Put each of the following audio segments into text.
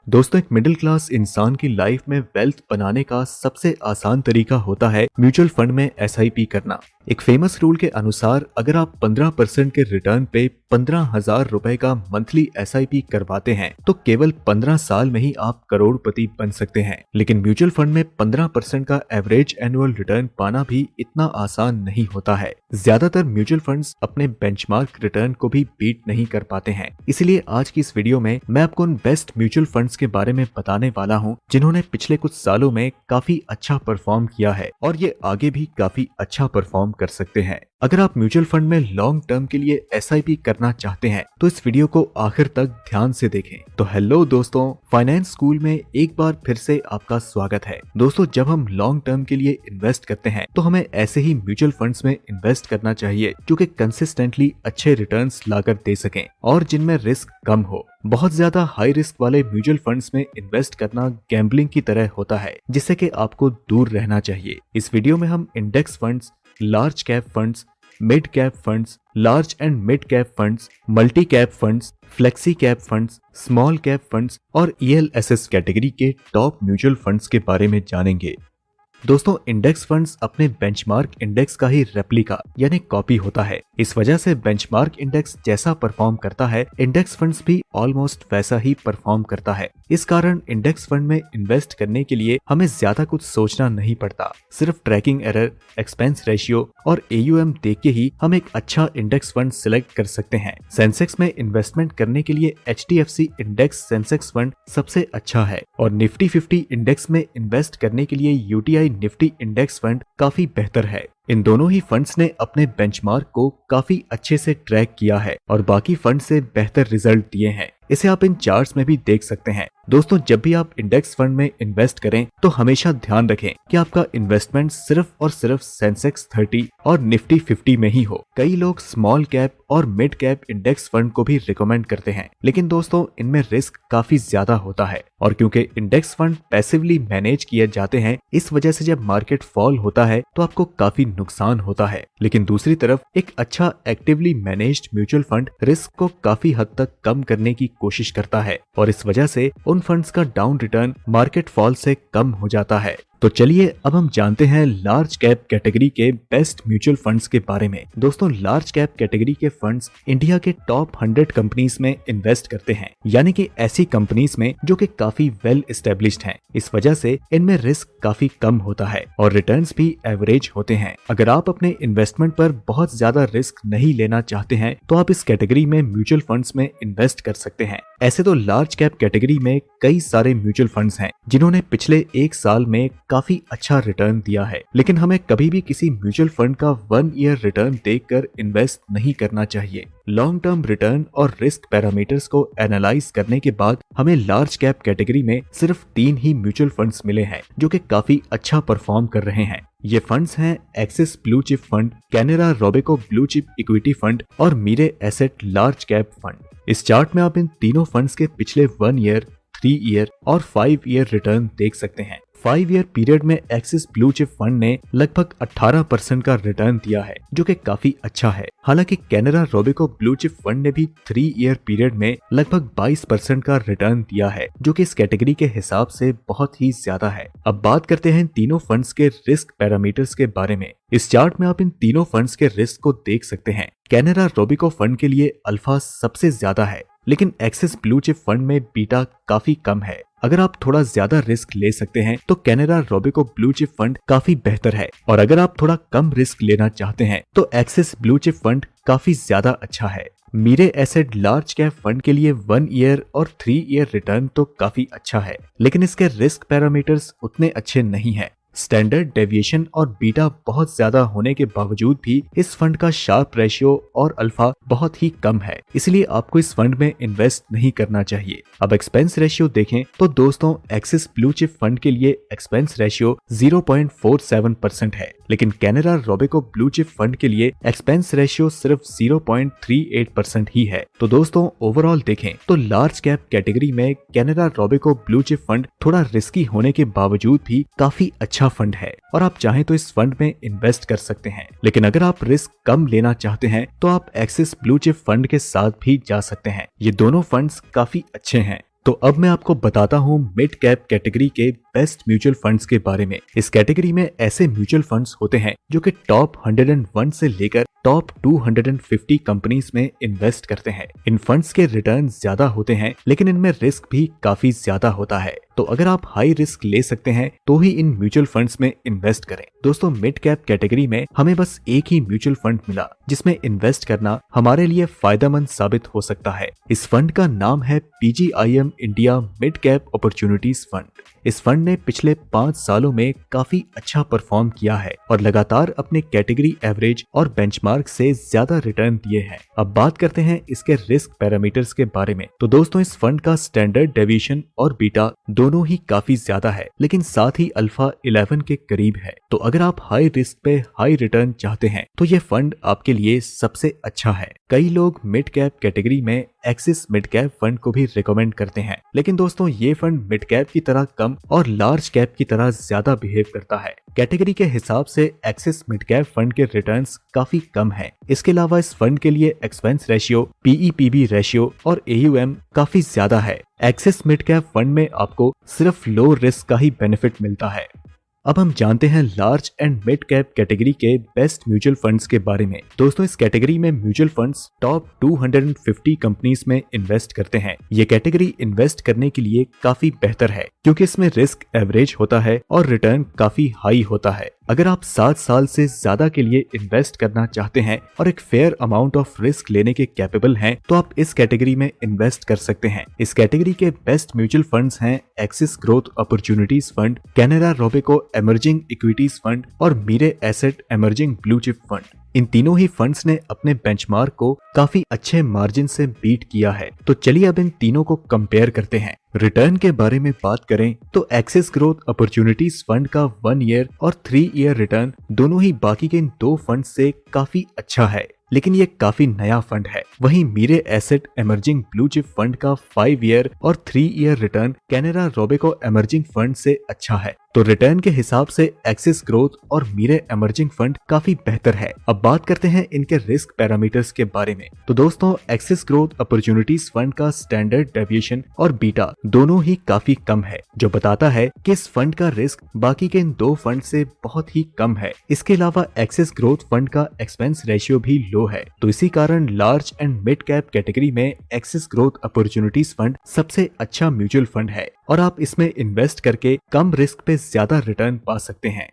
दोस्तों, एक middle class इंसान की लाइफ में वेल्थ बनाने का सबसे आसान तरीका होता है म्यूचुअल फंड में एसआईपी करना। एक फेमस रूल के अनुसार अगर आप 15% के रिटर्न पे 15,000 रुपए का मंथली एसआईपी करवाते हैं तो केवल 15 साल में ही आप करोड़पति बन सकते हैं। लेकिन म्यूचुअल फंड में 15% का एवरेज एनुअल रिटर्न पाना भी इतना आसान नहीं होता है। ज्यादातर म्यूचुअल फंड्स अपने बेंचमार्क रिटर्न को भी बीट नहीं कर पाते हैं। इसलिए आज की इस वीडियो में मैं आपको उन बेस्ट म्यूचुअल फंड्स के बारे में बताने वाला हूं जिन्होंने पिछले कुछ सालों में काफी अच्छा परफॉर्म किया है और ये आगे भी काफी अच्छा परफॉर्म कर सकते हैं। अगर आप म्यूचुअल फंड में लॉन्ग टर्म के लिए एसआईपी करना चाहते हैं तो इस वीडियो को आखिर तक ध्यान से देखें। तो हेलो दोस्तों, फाइनेंस स्कूल में एक बार फिर से आपका स्वागत है। दोस्तों, जब हम लॉन्ग टर्म के लिए इन्वेस्ट करते हैं तो हमें ऐसे ही म्यूचुअल फंड्स में इन्वेस्ट करना चाहिए जो कि कंसिस्टेंटली अच्छे रिटर्न्स लाकर दे सकें और जिनमें रिस्क कम हो। बहुत ज्यादा हाई रिस्क वाले म्यूचुअल फंड्स में इन्वेस्ट करना गैम्बलिंग की तरह होता है जिससे कि आपको दूर रहना चाहिए। इस वीडियो में हम index funds, large cap funds, mid cap funds, large and mid cap funds, multi cap funds, flexi cap funds, small cap funds और ईएलएसएस कैटेगरी के टॉप म्यूचुअल फंड्स के बारे में जानेंगे। दोस्तों, इंडेक्स फंड्स अपने बेंचमार्क इंडेक्स का ही replica यानी कॉपी होता है। इस वजह से बेंचमार्क इंडेक्स जैसा परफॉर्म करता है, इंडेक्स फंड्स भी ऑलमोस्ट वैसा ही परफॉर्म करता है। इस कारण इंडेक्स फंड में इन्वेस्ट करने के लिए हमें ज्यादा कुछ सोचना नहीं पड़ता। सिर्फ ट्रैकिंग एरर, एक्सपेंस रेशियो और एयूएम देख के ही हम एक अच्छा इंडेक्स फंड सिलेक्ट कर सकते हैं। सेंसेक्स में इन्वेस्टमेंट करने के लिए एचडीएफसी इंडेक्स सेंसेक्स फंड सबसे अच्छा है और निफ्टी 50 इंडेक्स में इन्वेस्ट करने के लिए यूटीआई निफ्टी इंडेक्स फंड काफी बेहतर है। इन दोनों ही फंड्स ने अपने बेंचमार्क को काफी अच्छे से ट्रैक किया है और बाकी फंड से बेहतर रिजल्ट दिए हैं। इसे आप इन चार्ट्स में भी देख सकते हैं। दोस्तों, जब भी आप इंडेक्स फंड में इन्वेस्ट करें तो हमेशा ध्यान रखें कि आपका इन्वेस्टमेंट सिर्फ और सिर्फ सेंसेक्स 30 और निफ्टी 50 में ही हो। कई लोग स्मॉल कैप और मिड कैप इंडेक्स फंड को भी रिकमेंड करते हैं, लेकिन दोस्तों इनमें रिस्क काफी ज्यादा होता है और क्योंकि इंडेक्स फंड पैसिवली मैनेज किए जाते हैं, इस वजह से जब मार्केट फॉल होता है तो आपको काफी नुकसान होता है। लेकिन दूसरी तरफ एक अच्छा actively managed mutual fund risk को काफी हद तक कम करने की कोशिश करता है और इस वजह से उन फंड्स का डाउन रिटर्न मार्केट फॉल से कम हो जाता है। तो चलिए अब हम जानते हैं लार्ज कैप कैटेगरी के बेस्ट म्यूचुअल फंड्स के बारे में। दोस्तों, लार्ज कैप कैटेगरी के फंड्स इंडिया के टॉप 100 कंपनीज में इन्वेस्ट करते हैं, यानी कि ऐसी कंपनीज में जो कि काफी वेल एस्टेब्लिश्ड हैं। इस वजह से इनमें रिस्क काफी कम होता है और रिटर्न्स भी एवरेज होते हैं। अगर आप अपने इन्वेस्टमेंट पर बहुत ज्यादा रिस्क नहीं लेना चाहते हैं तो आप इस कैटेगरी में म्यूचुअल फंड्स में इन्वेस्ट कर सकते हैं। ऐसे तो लार्ज कैप कैटेगरी में कई सारे म्यूचुअल फंड्स हैं जिन्होंने पिछले एक साल में काफी अच्छा रिटर्न दिया है, लेकिन हमें कभी भी किसी म्यूचुअल फंड का 1 ईयर रिटर्न देखकर इन्वेस्ट नहीं करना चाहिए। लॉन्ग टर्म रिटर्न और रिस्क पैरामीटर्स को एनालाइज करने के बाद हमें लार्ज कैप कैटेगरी में सिर्फ 3 ही म्यूचुअल फंड्स मिले हैं जो कि काफी अच्छा परफॉर्म कर रहे हैं। ये फंड्स हैं axis blue chip fund, Canara Robeco blue chip equity fund और Mirae asset large cap fund. इस चार्ट में आप इन तीनों फंड्स के पिछले 1 ईयर, 3 ईयर और 5 ईयर रिटर्न देख सकते हैं। 5 ईयर पीरियड में एक्सिस ब्लू चिप फंड ने लगभग 18% का रिटर्न दिया है जो कि काफी अच्छा है। हालांकि Canara Robeco blue chip fund ने भी 3 ईयर पीरियड में लगभग 22% का रिटर्न दिया है जो कि इस कैटेगरी के हिसाब से बहुत ही ज्यादा है। अब बात करते हैं तीनों फंड्स के रिस्क पैरामीटर्स के बारे में। इस चार्ट में आप इन तीनों फंड्स के रिस्क को देख सकते हैं। कैनरा रोबेको फंड के लिए अल्फा सबसे ज्यादा है, लेकिन एक्सिस ब्लू चिप फंड में बीटा काफी कम है। अगर आप थोड़ा ज्यादा रिस्क ले सकते हैं तो Canara Robeco blue chip fund काफी बेहतर है और अगर आप थोड़ा कम रिस्क लेना चाहते हैं तो एक्सिस ब्लू चिप फंड काफी ज्यादा अच्छा है। मीरे एसेट लार्ज कैप फंड के लिए 1 ईयर और 3 ईयर रिटर्न तो काफी अच्छा है, लेकिन इसके रिस्क पैरामीटर्स उतने अच्छे नहीं है। स्टैंडर्ड डेविएशन और बीटा बहुत ज्यादा होने के बावजूद भी इस फंड का शार्प रेशियो और अल्फा बहुत ही कम है, इसलिए आपको इस फंड में इन्वेस्ट नहीं करना चाहिए। अब एक्सपेंस रेशियो देखें तो दोस्तों एक्सिस ब्लू चिप फंड के लिए एक्सपेंस रेशियो 0.47% है, लेकिन Canara Robeco blue chip fund के लिए एक्सपेंस रेशियो सिर्फ 0.38% ही है। तो दोस्तों ओवरऑल देखें तो लार्ज कैप कैटेगरी में Canara Robeco blue chip fund थोड़ा रिस्की होने के बावजूद भी काफी अच्छा फंड है और आप चाहें तो इस फंड में इन्वेस्ट कर सकते हैं। लेकिन अगर आप रिस्क कम लेना चाहते हैं तो आप एक्सिस ब्लू चिप फंड के साथ भी जा सकते हैं। ये दोनों फंड्स काफी अच्छे हैं। तो अब मैं आपको बताता हूँ मिड कैप कैटेगरी के बेस्ट म्यूचुअल फंड्स के बारे में। इस कैटेगरी में ऐसे म्यूचुअल फंड्स होते हैं जो कि टॉप 101 से लेकर टॉप 250 कंपनीज में इन्वेस्ट करते हैं। इन फंड्स के रिटर्न ज्यादा होते हैं लेकिन इनमें रिस्क भी काफी ज्यादा होता है। तो अगर आप हाई रिस्क ले सकते हैं तो ही इन म्यूचुअल फंड्स में इन्वेस्ट करें। दोस्तों मिड कैप कैटेगरी में हमें बस एक ही म्यूचुअल फंड मिला जिसमें इन्वेस्ट करना हमारे लिए फायदेमंद साबित हो सकता है। इस फंड का नाम है PGIM India mid cap opportunities fund. इस फंड ने पिछले 5 सालों में काफी अच्छा परफॉर्म किया है और लगातार अपने कैटेगरी एवरेज और बेंचमार्क से ज्यादा रिटर्न दिए हैं। अब बात करते हैं इसके रिस्क पैरामीटर्स के बारे में। तो दोस्तों इस फंड का स्टैंडर्ड डेविएशन और बीटा दोनों ही काफी ज्यादा है लेकिन साथ ही अल्फा 11 के करीब है। तो अगर आप हाई रिस्क पे हाई रिटर्न चाहते हैं तो ये फंड आपके लिए सबसे अच्छा है। कई लोग मिड कैप कैटेगरी में एक्सिस मिड कैप फंड को भी रिकमेंड करते हैं लेकिन दोस्तों ये फंड मिड कैप की तरह कम और लार्ज कैप की तरह ज्यादा बिहेव करता है। कैटेगरी के हिसाब से एक्सिस मिड कैप फंड के रिटर्न्स काफी कम हैं। इसके अलावा इस फंड के लिए एक्सपेंस रेशियो, PE/PB रेशियो और AUM काफी ज्यादा है। एक्सिस मिड कैप फंड में आपको सिर्फ लो रिस्क का ही बेनिफिट मिलता है। अब हम जानते हैं large and mid cap category के बेस्ट म्यूचुअल फंड्स के बारे में। दोस्तों इस कैटेगरी में म्यूचुअल फंड्स टॉप 250 कंपनीज में इन्वेस्ट करते हैं। ये कैटेगरी इन्वेस्ट करने के लिए काफी बेहतर है क्योंकि इसमें रिस्क एवरेज होता है और रिटर्न काफी हाई होता है। अगर आप 7 साल से ज्यादा के लिए इन्वेस्ट करना चाहते हैं और एक फेयर अमाउंट ऑफ रिस्क लेने के कैपेबल हैं तो आप इस कैटेगरी में इन्वेस्ट कर सकते हैं। इस कैटेगरी के बेस्ट म्यूचुअल फंड्स हैं Axis Growth Opportunities Fund, Canara Robeco Emerging Equities Fund और Mirae asset emerging blue chip Fund. इन तीनों ही फंड्स ने अपने बेंचमार्क को काफी अच्छे मार्जिन से बीट किया है। तो चलिए अब इन तीनों को कंपेयर करते हैं। रिटर्न के बारे में बात करें तो एक्सिस ग्रोथ अपॉर्चुनिटीज फंड का 1 ईयर और 3 ईयर रिटर्न दोनों ही बाकी के इन 2 फंड से काफी अच्छा है लेकिन ये काफी नया फंड है। वहीं Mirae asset emerging blue chip fund का 5 ईयर और 3 year return Canara Robeco emerging fund से अच्छा है। तो रिटर्न के हिसाब से एक्सिस ग्रोथ और मीरे इमर्जिंग फंड काफी बेहतर है। अब बात करते हैं इनके रिस्क पैरामीटर्स के बारे में। तो दोस्तों एक्सिस ग्रोथ अपॉर्चुनिटीज फंड का स्टैंडर्ड डेविएशन और बीटा दोनों ही काफी कम है जो बताता है कि इस फंड का रिस्क बाकी के इन 2 फंड से बहुत ही कम है। इसके अलावा एक्सिस ग्रोथ फंड का एक्सपेंस रेशियो भी लो है। तो इसी कारण large and mid cap category में एक्सिस ग्रोथ अपॉर्चुनिटीज फंड सबसे अच्छा म्यूचुअल फंड है और आप इसमें इन्वेस्ट करके कम रिस्क पे ज्यादा रिटर्न पा सकते हैं।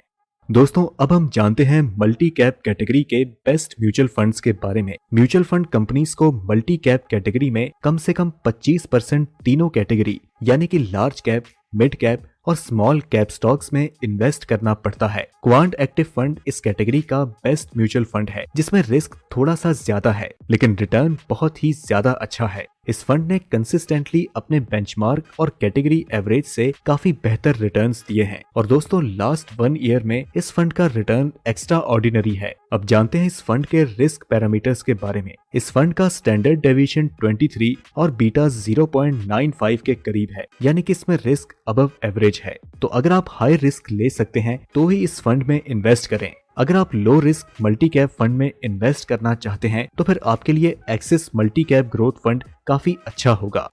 दोस्तों अब हम जानते हैं मल्टी कैप कैटेगरी के बेस्ट म्यूचुअल फंड्स के बारे में। म्यूचुअल फंड कंपनीज को मल्टी कैप कैटेगरी में कम से कम 25% तीनों कैटेगरी यानी कि लार्ज कैप, मिड कैप और स्मॉल कैप स्टॉक्स में इन्वेस्ट करना पड़ता है। क्वांट एक्टिव फंड इस कैटेगरी का बेस्ट म्यूचुअल फंड है जिसमें रिस्क थोड़ा सा ज्यादा है लेकिन रिटर्न बहुत ही ज्यादा अच्छा है। इस फंड ने कंसिस्टेंटली अपने बेंचमार्क और कैटेगरी एवरेज से काफी बेहतर रिटर्न्स दिए हैं और दोस्तों लास्ट 1 ईयर में इस फंड का रिटर्न एक्स्ट्रा ऑर्डिनरी है। अब जानते हैं इस फंड के रिस्क पैरामीटर्स के बारे में। इस फंड का स्टैंडर्ड डेविएशन 23 और बीटा 0.95 के करीब है यानी कि इसमें रिस्क अबव एवरेज है। तो अगर आप हाई रिस्क ले सकते हैं तो ही इस फंड में इन्वेस्ट करें। अगर आप low risk multi cap fund में इन्वेस्ट करना चाहते हैं तो फिर आपके लिए axis multi cap growth fund काफी अच्छा होगा।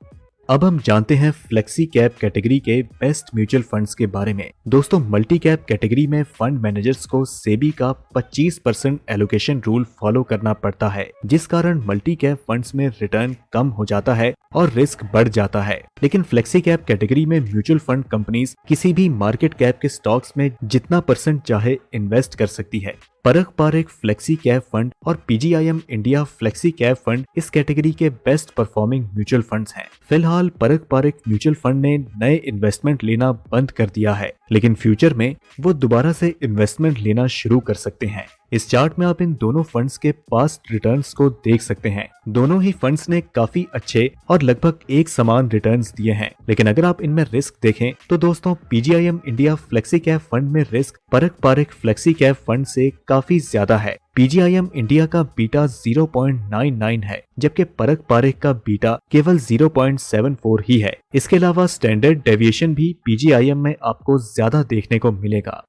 अब हम जानते हैं फ्लेक्सी कैप कैटेगरी के बेस्ट म्यूचुअल फंड्स के बारे में। दोस्तों मल्टी कैप कैटेगरी में फंड मैनेजर्स को सेबी का 25% एलोकेशन रूल फॉलो करना पड़ता है जिस कारण मल्टी कैप फंड्स में रिटर्न कम हो जाता है और रिस्क बढ़ जाता है। लेकिन फ्लेक्सी कैप कैटेगरी में म्यूचुअल फंड कंपनीज किसी भी मार्केट कैप के स्टॉक्स में जितना परसेंट चाहे इन्वेस्ट कर सकती है। परख पारेख फ्लेक्सी कैप फंड और PGIM India flexi cap fund इस कैटेगरी के बेस्ट परफॉर्मिंग म्यूचुअल फंड्स हैं। फिलहाल परख पारेख म्यूचुअल फंड ने नए इन्वेस्टमेंट लेना बंद कर दिया है लेकिन फ्यूचर में वो दोबारा से इन्वेस्टमेंट लेना शुरू कर सकते हैं। इस चार्ट में आप इन दोनों फंड्स के पास्ट रिटर्न्स को देख सकते हैं। दोनों ही फंड्स ने काफी अच्छे और लगभग एक समान रिटर्न्स दिए हैं लेकिन अगर आप इनमें रिस्क देखें तो दोस्तों PGIM India flexi cap fund में रिस्क परख पारेख फ्लेक्सी कैप फंड से काफी ज्यादा है। PGIM इंडिया का बीटा 0.99 है जबकि परख पारेख का बीटा केवल 0.74 ही है। इसके अलावा स्टैंडर्ड डेविएशन भी PGIM में आपको ज्यादा देखने को मिलेगा।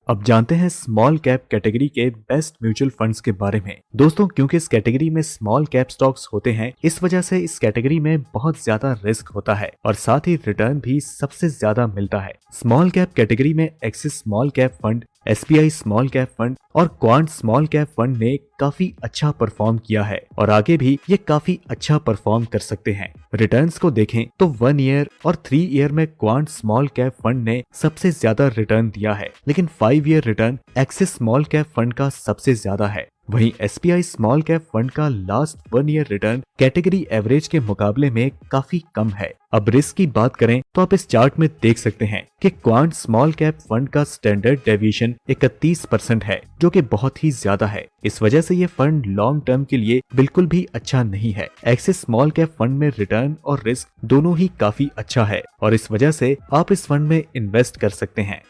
अब जानते हैं स्मॉल कैप कैटेगरी के बेस्ट म्यूचुअल फंड्स के बारे में। दोस्तों, क्योंकि इस कैटेगरी में स्मॉल कैप स्टॉक्स होते हैं, इस वजह से इस कैटेगरी में बहुत ज्यादा रिस्क होता है और साथ ही रिटर्न भी सबसे ज्यादा मिलता है। स्मॉल कैप कैटेगरी में axis small cap fund, SBI small cap fund और क्वांट स्मॉल कैप फंड ने काफी अच्छा परफॉर्म किया है और आगे भी ये काफी अच्छा परफॉर्म कर सकते हैं। रिटर्न्स को देखें तो 1 ईयर और 3 ईयर में क्वांट स्मॉल कैप फंड ने सबसे ज्यादा रिटर्न दिया है, लेकिन 5 year return axis small cap fund का सबसे ज्यादा है। वहीं SBI स्मॉल कैप फंड का last 1 year return category average के मुकाबले में काफी कम है। अब रिस्क की बात करें तो आप इस चार्ट में देख सकते हैं कि क्वांट स्मॉल कैप फंड का स्टैंडर्ड डेविएशन 31% है, जो कि बहुत ही ज्यादा है। इस वजह से ये फंड लॉन्ग टर्म के लिए बिल्कुल भी अच्छा नहीं है। एक्सिस स्मॉल कैप फंड में रिटर्न और रिस्क दोनों ही काफी अच्छा है और इस वजह से आप इस फंड में इन्वेस्ट कर सकते हैं।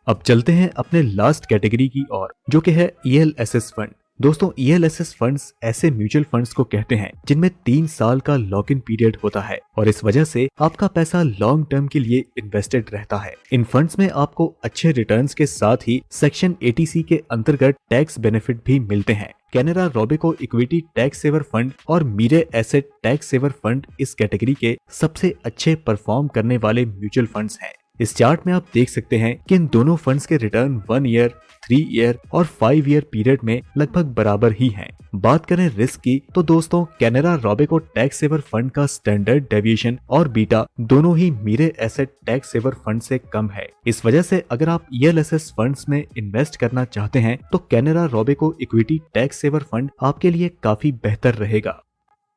अब चलते हैं अपने लास्ट कैटेगरी की ओर, जो कि है ELSS फंड। दोस्तों, ELSS फंड्स ऐसे म्यूचुअल फंड्स को कहते हैं जिनमें 3 साल का लॉक इन पीरियड होता है और इस वजह से आपका पैसा लॉन्ग टर्म के लिए इन्वेस्टेड रहता है। इन फंड्स में आपको अच्छे रिटर्न्स के साथ ही सेक्शन 80C के अंतर्गत टैक्स बेनिफिट भी मिलते हैं। Canara Robeco equity tax saver fund और Mirae asset tax saver fund इस कैटेगरी के सबसे अच्छे परफॉर्म करने वाले म्यूचुअल फंड्स हैं। इस चार्ट में आप देख सकते हैं कि इन दोनों फंड्स के रिटर्न 1 ईयर, 3 ईयर और 5 ईयर पीरियड में लगभग बराबर ही हैं। बात करें रिस्क की तो दोस्तों, Canara Robeco tax saver fund का स्टैंडर्ड डेविएशन और बीटा दोनों ही Mirae asset tax saver fund से कम है। इस वजह से अगर आप ELSS फंड्स में इन्वेस्ट करना चाहते हैं तो Canara Robeco equity tax saver fund आपके लिए काफी बेहतर रहेगा।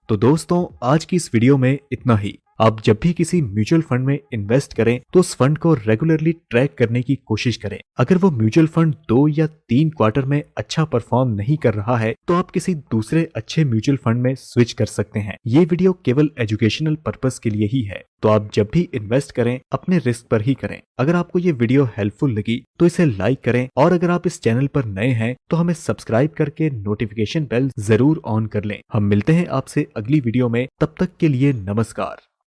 तो दोस्तों, आज की इस वीडियो में इतना ही। आप जब भी किसी म्यूचुअल फंड में इन्वेस्ट करें तो उस फंड को रेगुलरली ट्रैक करने की कोशिश करें। अगर वो म्यूचुअल फंड 2 या 3 क्वार्टर में अच्छा परफॉर्म नहीं कर रहा है तो आप किसी दूसरे अच्छे म्यूचुअल फंड में स्विच कर सकते हैं। ये वीडियो केवल एजुकेशनल पर्पस के लिए ही है, तो आप जब भी इन्वेस्ट करें अपने रिस्क पर ही करें। अगर आपको ये वीडियो हेल्पफुल लगी तो इसे लाइक करें और अगर आप इस चैनल पर नए हैं तो हमें सब्सक्राइब करके नोटिफिकेशन बेल जरूर ऑन कर लें। हम मिलते हैं आपसे अगली वीडियो में, तब तक के लिए नमस्कार।